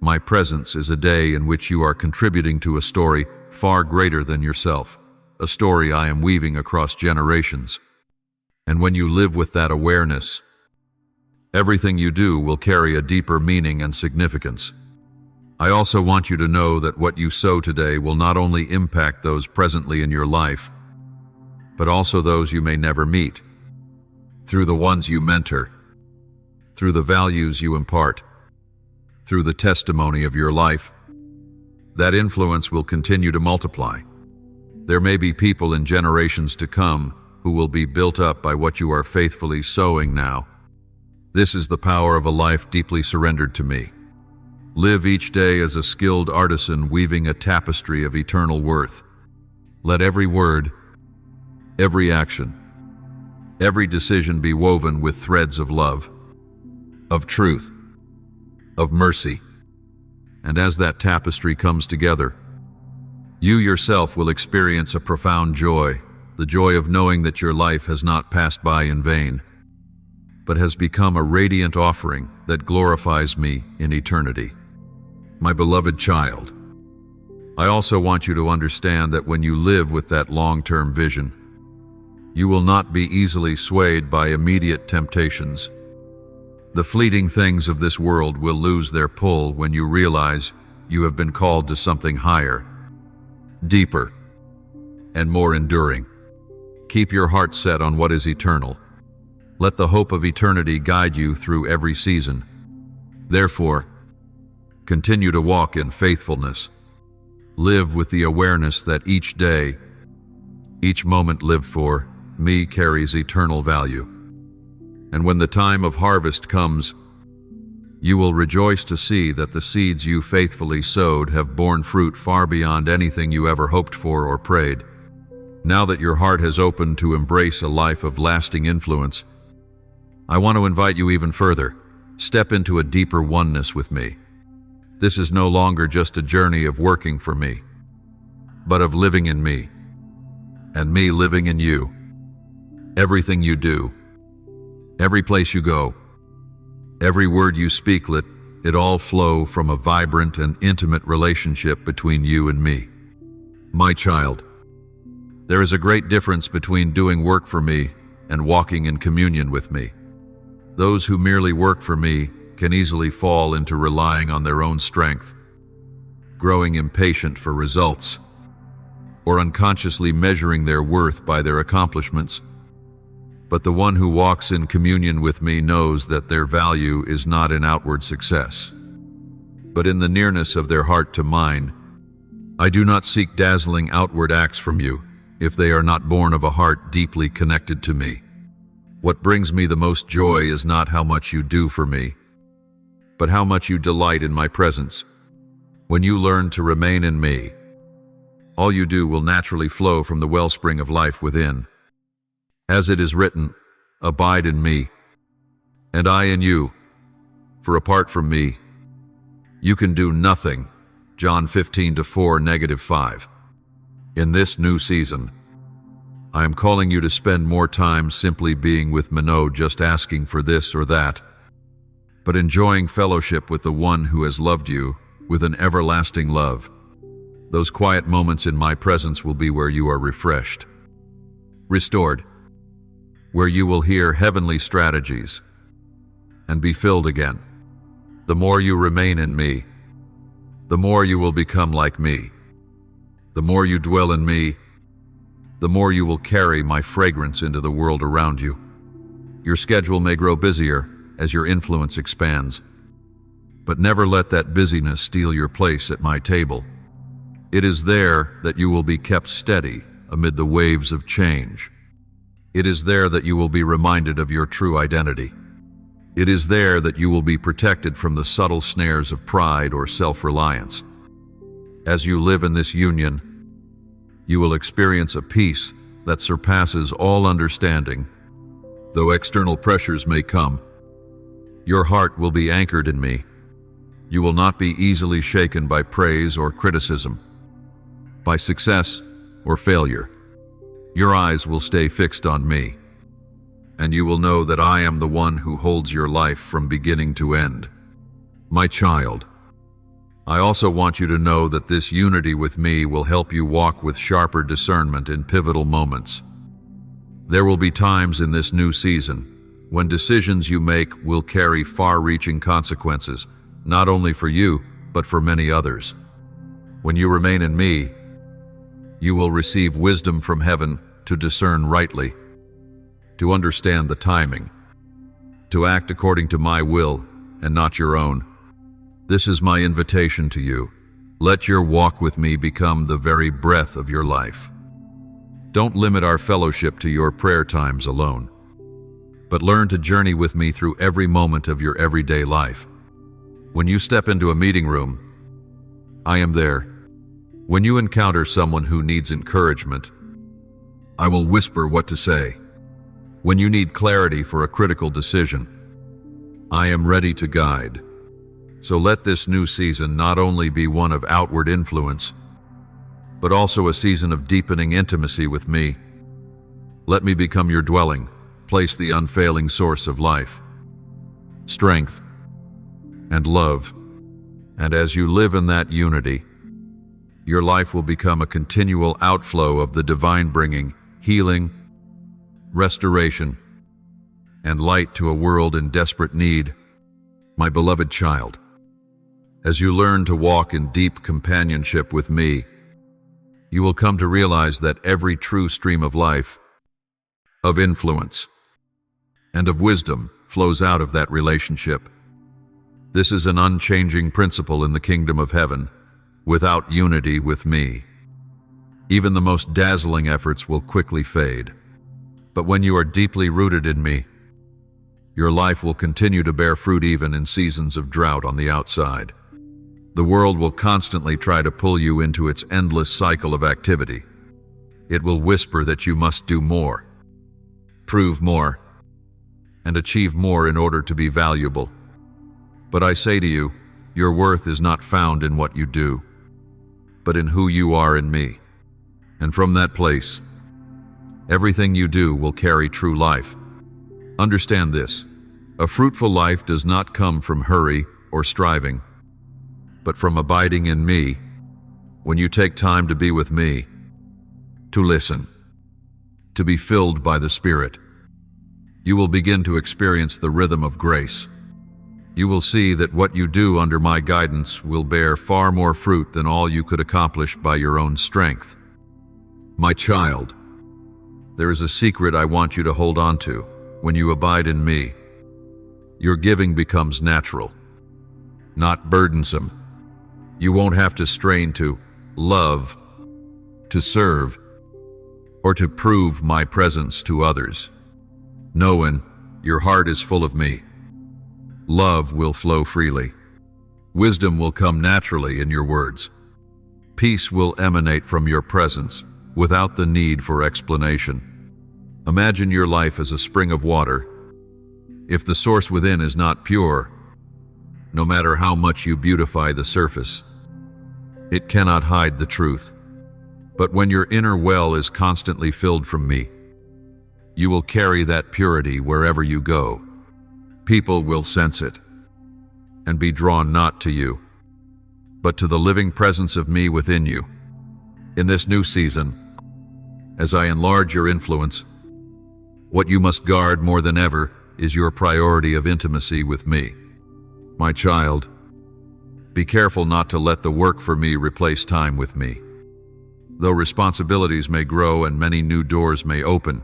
my presence is a day in which you are contributing to a story far greater than yourself, a story I am weaving across generations. And when you live with that awareness, everything you do will carry a deeper meaning and significance. I also want you to know that what you sow today will not only impact those presently in your life, but also those you may never meet, through the ones you mentor, through the values you impart, through the testimony of your life. That influence will continue to multiply. There may be people in generations to come who will be built up by what you are faithfully sowing now. This is the power of a life deeply surrendered to me. Live each day as a skilled artisan weaving a tapestry of eternal worth. Let every word, every action, every decision be woven with threads of love, of truth, of mercy. And as that tapestry comes together, you yourself will experience a profound joy, the joy of knowing that your life has not passed by in vain. but has become a radiant offering that glorifies me in eternity. My beloved child, I also want you to understand that when you live with that long-term vision, you will not be easily swayed by immediate temptations. The fleeting things of this world will lose their pull when you realize you have been called to something higher, deeper, and more enduring. Keep your heart set on what is eternal. Let the hope of eternity guide you through every season. Therefore, continue to walk in faithfulness. Live with the awareness that each day, each moment lived for me carries eternal value. And when the time of harvest comes, you will rejoice to see that the seeds you faithfully sowed have borne fruit far beyond anything you ever hoped for or prayed. Now that your heart has opened to embrace a life of lasting influence, I want to invite you even further. Step into a deeper oneness with me. This is no longer just a journey of working for me, but of living in me, and me living in you. Everything you do, every place you go, every word you speak, let it all flow from a vibrant and intimate relationship between you and me. My child, there is a great difference between doing work for me and walking in communion with me. Those who merely work for me can easily fall into relying on their own strength, growing impatient for results, or unconsciously measuring their worth by their accomplishments. But the one who walks in communion with me knows that their value is not in outward success, but in the nearness of their heart to mine. I do not seek dazzling outward acts from you if they are not born of a heart deeply connected to me. What brings me the most joy is not how much you do for me, but how much you delight in my presence. When you learn to remain in me, all you do will naturally flow from the wellspring of life within. As it is written, abide in me, and I in you, for apart from me, you can do nothing. John 15:4-5. In this new season, I am calling you to spend more time simply being with me, not just asking for this or that, but enjoying fellowship with the one who has loved you with an everlasting love. Those quiet moments in my presence will be where you are refreshed, restored, where you will hear heavenly strategies and be filled again. The more you remain in me, the more you will become like me. The more you dwell in me, the more you will carry my fragrance into the world around you. Your schedule may grow busier as your influence expands, but never let that busyness steal your place at my table. It is there that you will be kept steady amid the waves of change. It is there that you will be reminded of your true identity. It is there that you will be protected from the subtle snares of pride or self-reliance. As you live in this union, you will experience a peace that surpasses all understanding. Though external pressures may come, your heart will be anchored in me. You will not be easily shaken by praise or criticism, by success or failure. Your eyes will stay fixed on me, and you will know that I am the one who holds your life from beginning to end. My child, I also want you to know that this unity with me will help you walk with sharper discernment in pivotal moments. There will be times in this new season when decisions you make will carry far-reaching consequences, not only for you, but for many others. When you remain in me, you will receive wisdom from heaven to discern rightly, to understand the timing, to act according to my will and not your own. This is my invitation to you. Let your walk with me become the very breath of your life. Don't limit our fellowship to your prayer times alone, but learn to journey with me through every moment of your everyday life. When you step into a meeting room, I am there. When you encounter someone who needs encouragement, I will whisper what to say. When you need clarity for a critical decision, I am ready to guide. So let this new season not only be one of outward influence, but also a season of deepening intimacy with me. Let me become your dwelling, place the unfailing source of life, strength, and love. And as you live in that unity, your life will become a continual outflow of the divine, bringing healing, restoration, and light to a world in desperate need. My beloved child, as you learn to walk in deep companionship with me, you will come to realize that every true stream of life, of influence, and of wisdom flows out of that relationship. This is an unchanging principle in the kingdom of heaven. Without unity with me, even the most dazzling efforts will quickly fade. But when you are deeply rooted in me, your life will continue to bear fruit even in seasons of drought on the outside. The world will constantly try to pull you into its endless cycle of activity. It will whisper that you must do more, prove more, and achieve more in order to be valuable. But I say to you, your worth is not found in what you do, but in who you are in me. And from that place, everything you do will carry true life. Understand this: a fruitful life does not come from hurry or striving, but from abiding in me. When you take time to be with me, to listen, to be filled by the Spirit, you will begin to experience the rhythm of grace. You will see that what you do under my guidance will bear far more fruit than all you could accomplish by your own strength. My child, there is a secret I want you to hold on to. When you abide in me, your giving becomes natural, not burdensome. You won't have to strain to love, to serve, or to prove my presence to others. No, when your heart is full of me, love will flow freely. Wisdom will come naturally in your words. Peace will emanate from your presence without the need for explanation. Imagine your life as a spring of water. If the source within is not pure, no matter how much you beautify the surface, it cannot hide the truth. But when your inner well is constantly filled from me, you will carry that purity wherever you go. People will sense it and be drawn not to you, but to the living presence of me within you. In this new season, as I enlarge your influence, what you must guard more than ever is your priority of intimacy with me. My child, be careful not to let the work for me replace time with me. Though responsibilities may grow and many new doors may open,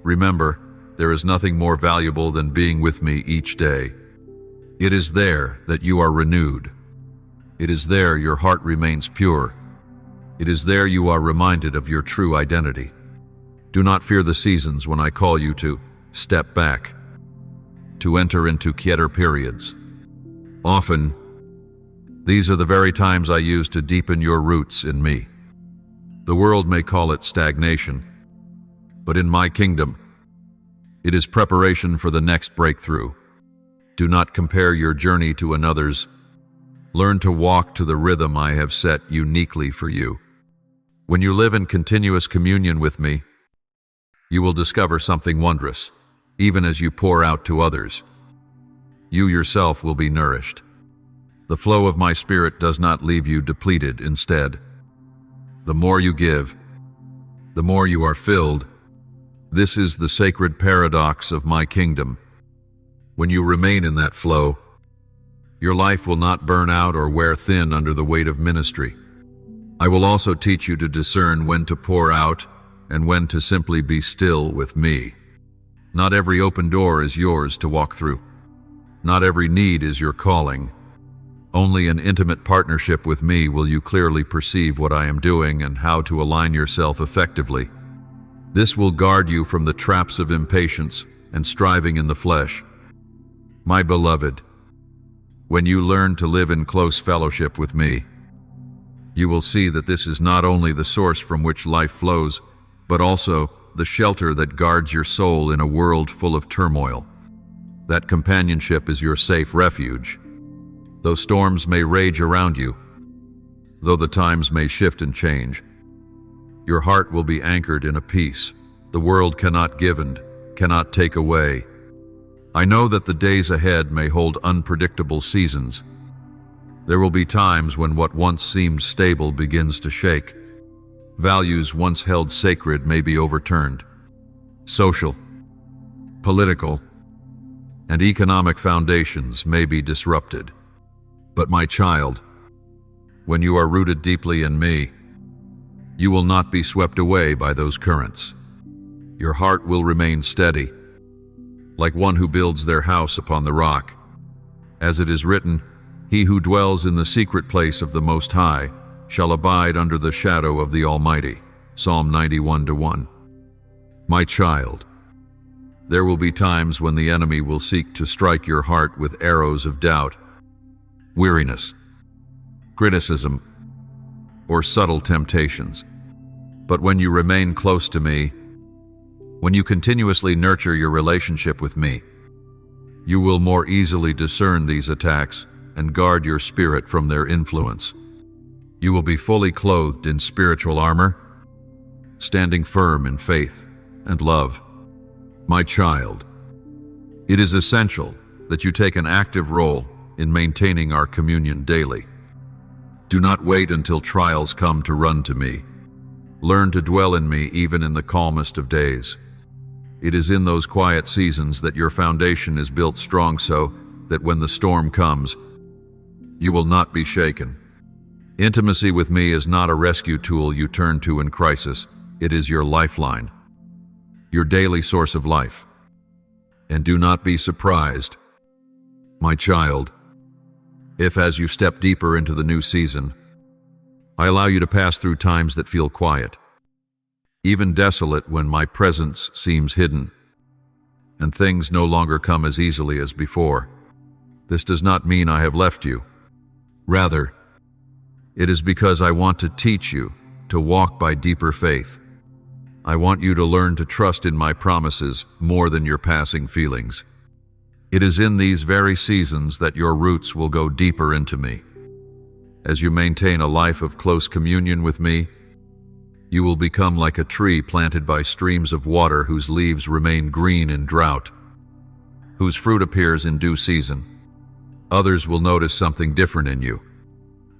remember, there is nothing more valuable than being with me each day. It is there that you are renewed. It is there your heart remains pure. It is there you are reminded of your true identity. Do not fear the seasons when I call you to step back, to enter into quieter periods. Often, these are the very times I use to deepen your roots in me. The world may call it stagnation, but in my kingdom, it is preparation for the next breakthrough. Do not compare your journey to another's. Learn to walk to the rhythm I have set uniquely for you. When you live in continuous communion with me, you will discover something wondrous, even as you pour out to others. You yourself will be nourished. The flow of my Spirit does not leave you depleted. Instead, the more you give, the more you are filled. This is the sacred paradox of my kingdom. When you remain in that flow, your life will not burn out or wear thin under the weight of ministry. I will also teach you to discern when to pour out and when to simply be still with me. Not every open door is yours to walk through. Not every need is your calling. Only in intimate partnership with me will you clearly perceive what I am doing and how to align yourself effectively. This will guard you from the traps of impatience and striving in the flesh. My beloved, when you learn to live in close fellowship with me, you will see that this is not only the source from which life flows, but also the shelter that guards your soul in a world full of turmoil. That companionship is your safe refuge. Though storms may rage around you, though the times may shift and change, your heart will be anchored in a peace the world cannot give, and cannot take away. I know that the days ahead may hold unpredictable seasons. There will be times when what once seemed stable begins to shake. Values once held sacred may be overturned. Social, political, and economic foundations may be disrupted. But my child, when you are rooted deeply in me, you will not be swept away by those currents. Your heart will remain steady, like one who builds their house upon the rock. As it is written, "He who dwells in the secret place of the Most High shall abide under the shadow of the Almighty." Psalm 91:1. My child, there will be times when the enemy will seek to strike your heart with arrows of doubt, weariness, criticism, or subtle temptations. But when you remain close to me, when you continuously nurture your relationship with me, you will more easily discern these attacks and guard your spirit from their influence. You will be fully clothed in spiritual armor, standing firm in faith and love. My child, it is essential that you take an active role in maintaining our communion daily. Do not wait until trials come to run to me. Learn to dwell in me even in the calmest of days. It is in those quiet seasons that your foundation is built strong so that when the storm comes, you will not be shaken. Intimacy with me is not a rescue tool you turn to in crisis. It is your lifeline, your daily source of life. And do not be surprised, my child, if as you step deeper into the new season, I allow you to pass through times that feel quiet, even desolate when my presence seems hidden, and things no longer come as easily as before. This does not mean I have left you. Rather, it is because I want to teach you to walk by deeper faith. I want you to learn to trust in my promises more than your passing feelings. It is in these very seasons that your roots will go deeper into me. As you maintain a life of close communion with me, you will become like a tree planted by streams of water whose leaves remain green in drought, whose fruit appears in due season. Others will notice something different in you.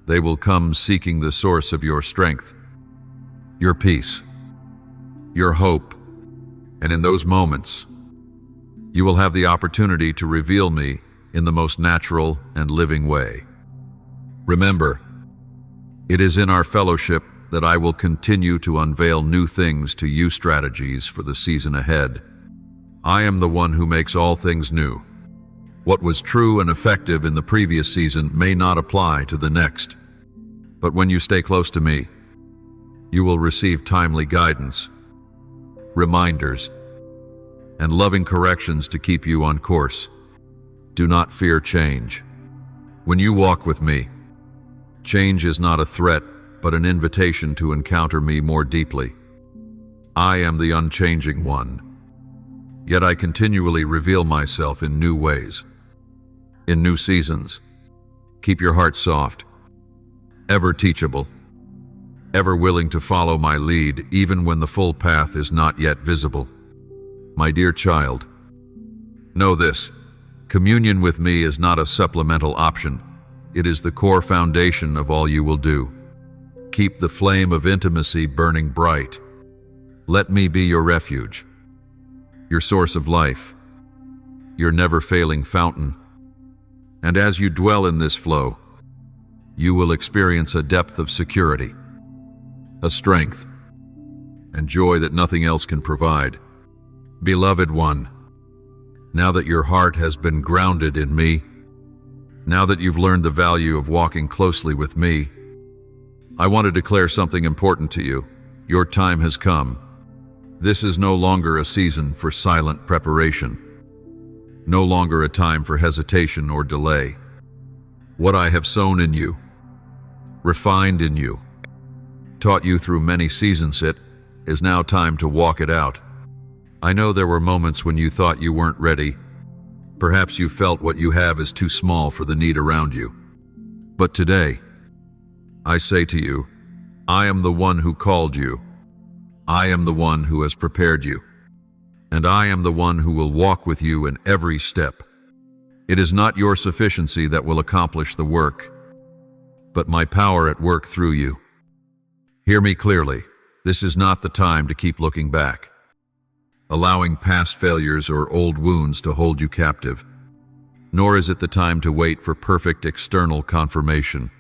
They will come seeking the source of your strength, your peace, your hope, and in those moments, you will have the opportunity to reveal me in the most natural and living way. Remember, it is in our fellowship that I will continue to unveil new things to you, strategies for the season ahead. I am the one who makes all things new. What was true and effective in the previous season may not apply to the next. But when you stay close to me, you will receive timely guidance, reminders, and loving corrections to keep you on course. Do not fear change. When you walk with me, change is not a threat, but an invitation to encounter me more deeply. I am the unchanging one, yet I continually reveal myself in new ways. In new seasons, keep your heart soft, ever teachable, ever willing to follow my lead even when the full path is not yet visible. My dear child, know this: communion with me is not a supplemental option. It is the core foundation of all you will do. Keep the flame of intimacy burning bright. Let me be your refuge, your source of life, your never-failing fountain. And as you dwell in this flow, you will experience a depth of security, a strength, and joy that nothing else can provide. Beloved one, now that your heart has been grounded in me, now that you've learned the value of walking closely with me, I want to declare something important to you. Your time has come. This is no longer a season for silent preparation, no longer a time for hesitation or delay. What I have sown in you, refined in you, taught you through many seasons, it is now time to walk it out. I know there were moments when you thought you weren't ready. Perhaps you felt what you have is too small for the need around you. But today, I say to you, I am the one who called you. I am the one who has prepared you. and I am the one who will walk with you in every step. It is not your sufficiency that will accomplish the work, but my power at work through you. Hear me clearly. This is not the time to keep looking back, allowing past failures or old wounds to hold you captive. Nor is it the time to wait for perfect external confirmation.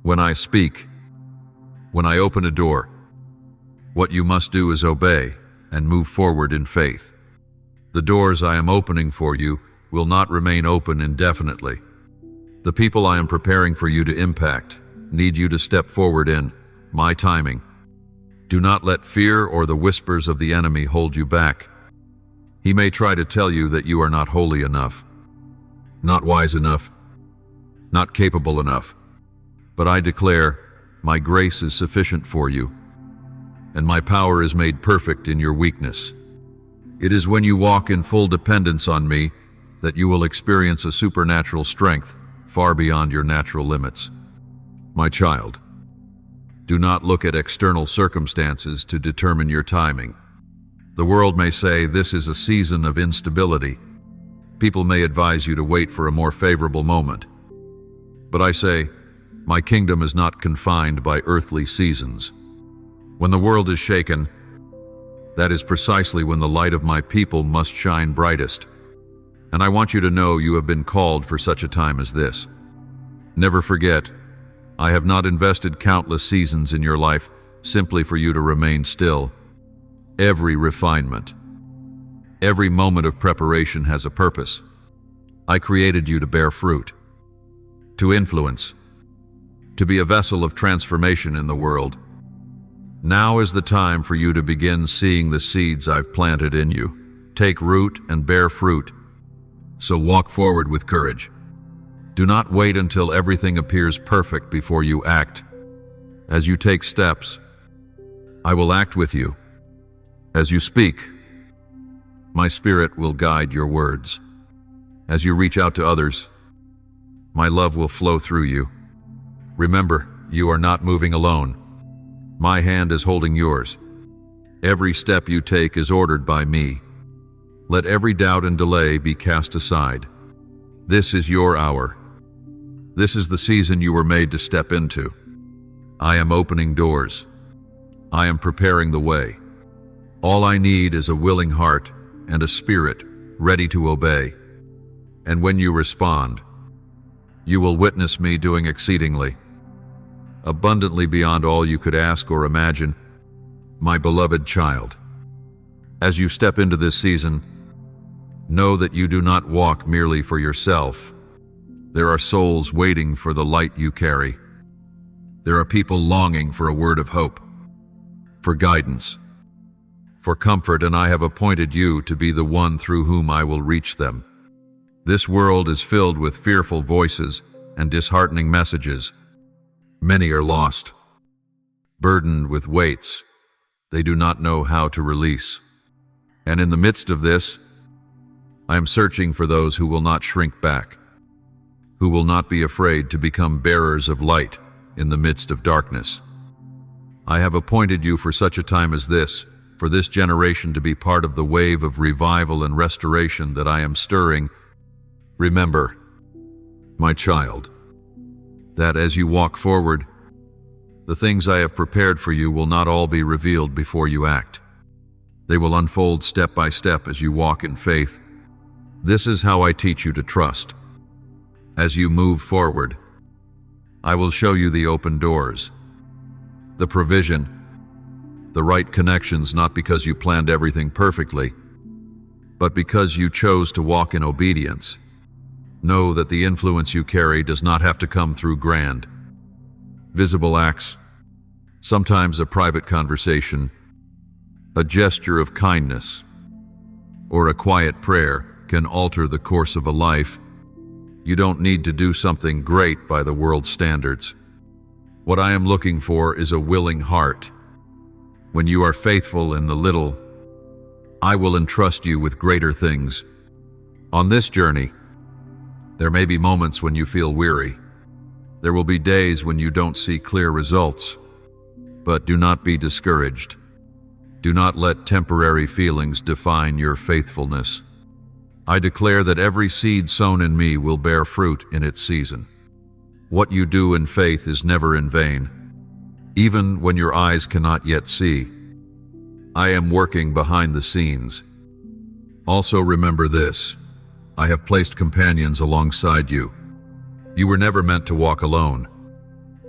When I speak, when I open a door, what you must do is obey and move forward in faith. The doors I am opening for you will not remain open indefinitely. The people I am preparing for you to impact need you to step forward in my timing. Do not let fear or the whispers of the enemy hold you back. He may try to tell you that you are not holy enough, not wise enough, not capable enough. But I declare, my grace is sufficient for you, and my power is made perfect in your weakness. It is when you walk in full dependence on me that you will experience a supernatural strength far beyond your natural limits. My child, do not look at external circumstances to determine your timing. The world may say this is a season of instability. People may advise you to wait for a more favorable moment. But I say, my kingdom is not confined by earthly seasons. When the world is shaken, that is precisely when the light of my people must shine brightest. And I want you to know you have been called for such a time as this. Never forget, I have not invested countless seasons in your life simply for you to remain still. Every refinement, every moment of preparation has a purpose. I created you to bear fruit, to influence, to be a vessel of transformation in the world. Now is the time for you to begin seeing the seeds I've planted in you take root and bear fruit. So walk forward with courage. Do not wait until everything appears perfect before you act. As you take steps, I will act with you. As you speak, my spirit will guide your words. As you reach out to others, my love will flow through you. Remember, you are not moving alone. My hand is holding yours. Every step you take is ordered by me. Let every doubt and delay be cast aside. This is your hour. This is the season you were made to step into. I am opening doors. I am preparing the way. All I need is a willing heart and a spirit ready to obey. And when you respond, you will witness me doing exceedingly, abundantly beyond all you could ask or imagine, my beloved child. As you step into this season, know that you do not walk merely for yourself. There are souls waiting for the light you carry. There are people longing for a word of hope, for guidance, for comfort, and I have appointed you to be the one through whom I will reach them. This world is filled with fearful voices and disheartening messages. Many are lost, burdened with weights they do not know how to release. And in the midst of this, I am searching for those who will not shrink back, who will not be afraid to become bearers of light in the midst of darkness. I have appointed you for such a time as this, for this generation to be part of the wave of revival and restoration that I am stirring. Remember, my child, that as you walk forward, the things I have prepared for you will not all be revealed before you act. They will unfold step by step as you walk in faith. This is how I teach you to trust. As you move forward, I will show you the open doors, the provision, the right connections, not because you planned everything perfectly, but because you chose to walk in obedience. Know that the influence you carry does not have to come through grand, visible acts. Sometimes a private conversation, a gesture of kindness, or a quiet prayer can alter the course of a life. You don't need to do something great by the world's standards. What I am looking for is a willing heart. When you are faithful in the little, I will entrust you with greater things. On this journey, there may be moments when you feel weary. There will be days when you don't see clear results. But do not be discouraged. Do not let temporary feelings define your faithfulness. I declare that every seed sown in me will bear fruit in its season. What you do in faith is never in vain, even when your eyes cannot yet see. I am working behind the scenes. Also remember this: I have placed companions alongside you. You were never meant to walk alone.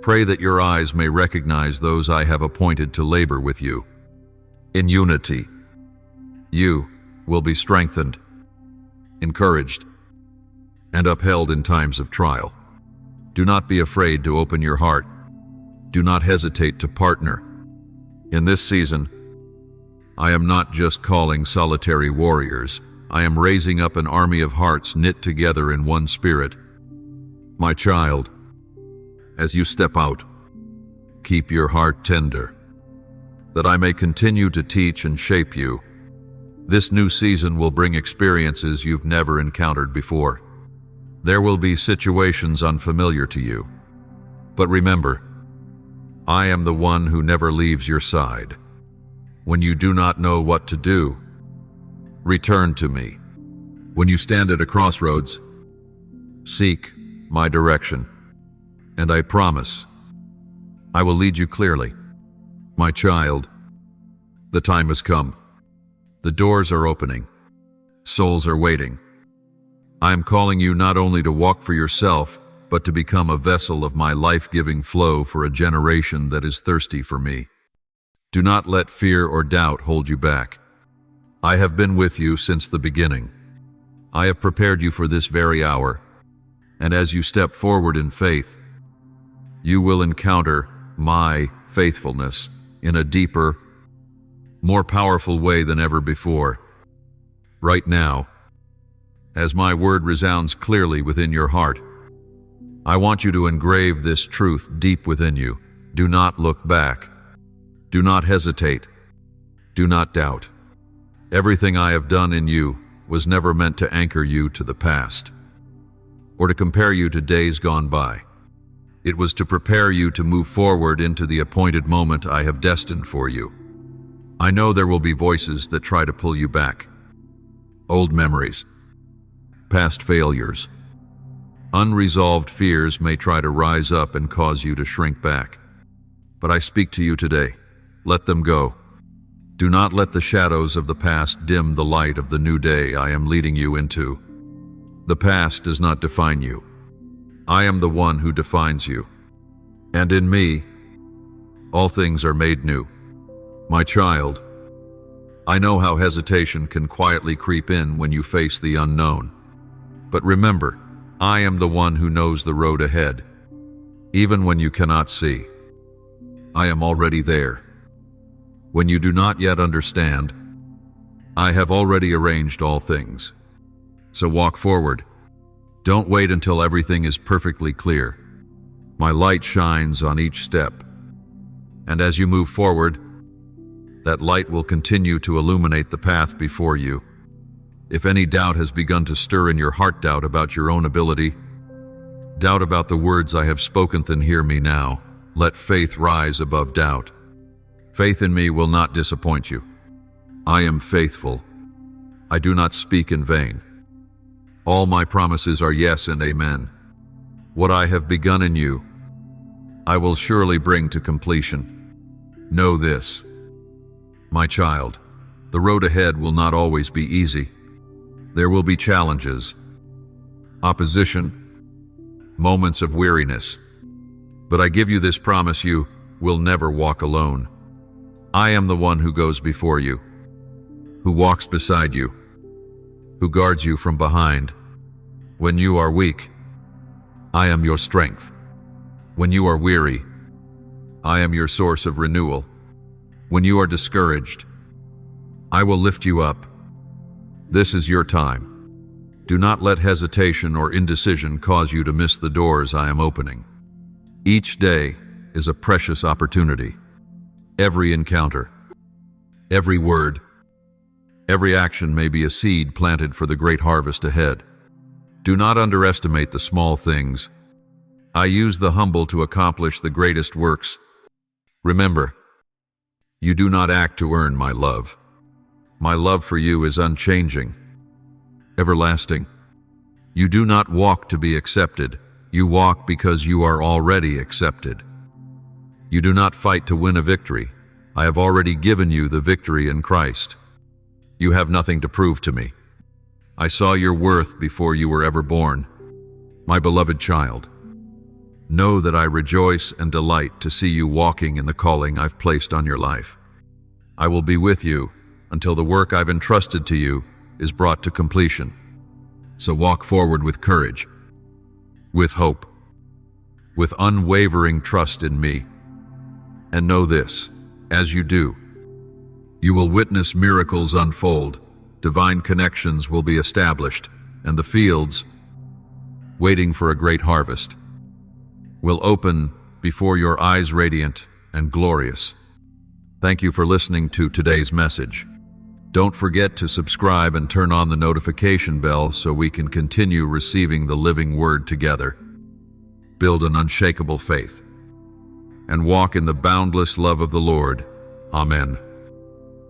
Pray that your eyes may recognize those I have appointed to labor with you. In unity, you will be strengthened, encouraged, and upheld in times of trial. Do not be afraid to open your heart. Do not hesitate to partner. In this season, I am not just calling solitary warriors. I am raising up an army of hearts knit together in one spirit. My child, as you step out, keep your heart tender, that I may continue to teach and shape you. This new season will bring experiences you've never encountered before. There will be situations unfamiliar to you. But remember, I am the one who never leaves your side. When you do not know what to do, return to me. When you stand at a crossroads, seek my direction, and I promise I will lead you clearly. My child, the time has come. The doors are opening. Souls are waiting. I am calling you not only to walk for yourself, but to become a vessel of my life-giving flow for a generation that is thirsty for me. Do not let fear or doubt hold you back. I have been with you since the beginning. I have prepared you for this very hour, and as you step forward in faith, you will encounter my faithfulness in a deeper, more powerful way than ever before. Right now, as my word resounds clearly within your heart, I want you to engrave this truth deep within you. Do not look back. Do not hesitate. Do not doubt. Everything I have done in you was never meant to anchor you to the past or to compare you to days gone by. It was to prepare you to move forward into the appointed moment I have destined for you. I know there will be voices that try to pull you back. Old memories, past failures, unresolved fears may try to rise up and cause you to shrink back. But I speak to you today. Let them go. Do not let the shadows of the past dim the light of the new day I am leading you into. The past does not define you. I am the one who defines you. And in me, all things are made new. My child, I know how hesitation can quietly creep in when you face the unknown. But remember, I am the one who knows the road ahead. Even when you cannot see, I am already there. When you do not yet understand, I have already arranged all things. So walk forward. Don't wait until everything is perfectly clear. My light shines on each step. And as you move forward, that light will continue to illuminate the path before you. If any doubt has begun to stir in your heart, doubt about your own ability, doubt about the words I have spoken, then hear me now. Let faith rise above doubt. Faith in me will not disappoint you. I am faithful. I do not speak in vain. All my promises are yes and amen. What I have begun in you, I will surely bring to completion. Know this, my child, the road ahead will not always be easy. There will be challenges, opposition, moments of weariness. But I give you this promise: you will never walk alone. I am the one who goes before you, who walks beside you, who guards you from behind. When you are weak, I am your strength. When you are weary, I am your source of renewal. When you are discouraged, I will lift you up. This is your time. Do not let hesitation or indecision cause you to miss the doors I am opening. Each day is a precious opportunity. Every encounter, every word, every action may be a seed planted for the great harvest ahead. Do not underestimate the small things. I use the humble to accomplish the greatest works. Remember, You do not act to earn my love. My love for you is unchanging, everlasting. You do not walk to be accepted. You walk because you are already accepted. You do not fight to win a victory. I have already given you the victory in Christ. You have nothing to prove to me. I saw your worth before you were ever born. My beloved child, know that I rejoice and delight to see you walking in the calling I've placed on your life. I will be with you until the work I've entrusted to you is brought to completion. So walk forward with courage, with hope, with unwavering trust in me. And know this, as you do, you will witness miracles unfold, divine connections will be established, and the fields, waiting for a great harvest, will open before your eyes radiant and glorious. Thank you for listening to today's message. Don't forget to subscribe and turn on the notification bell so we can continue receiving the living word together. Build an unshakable faith and walk in the boundless love of the Lord. Amen.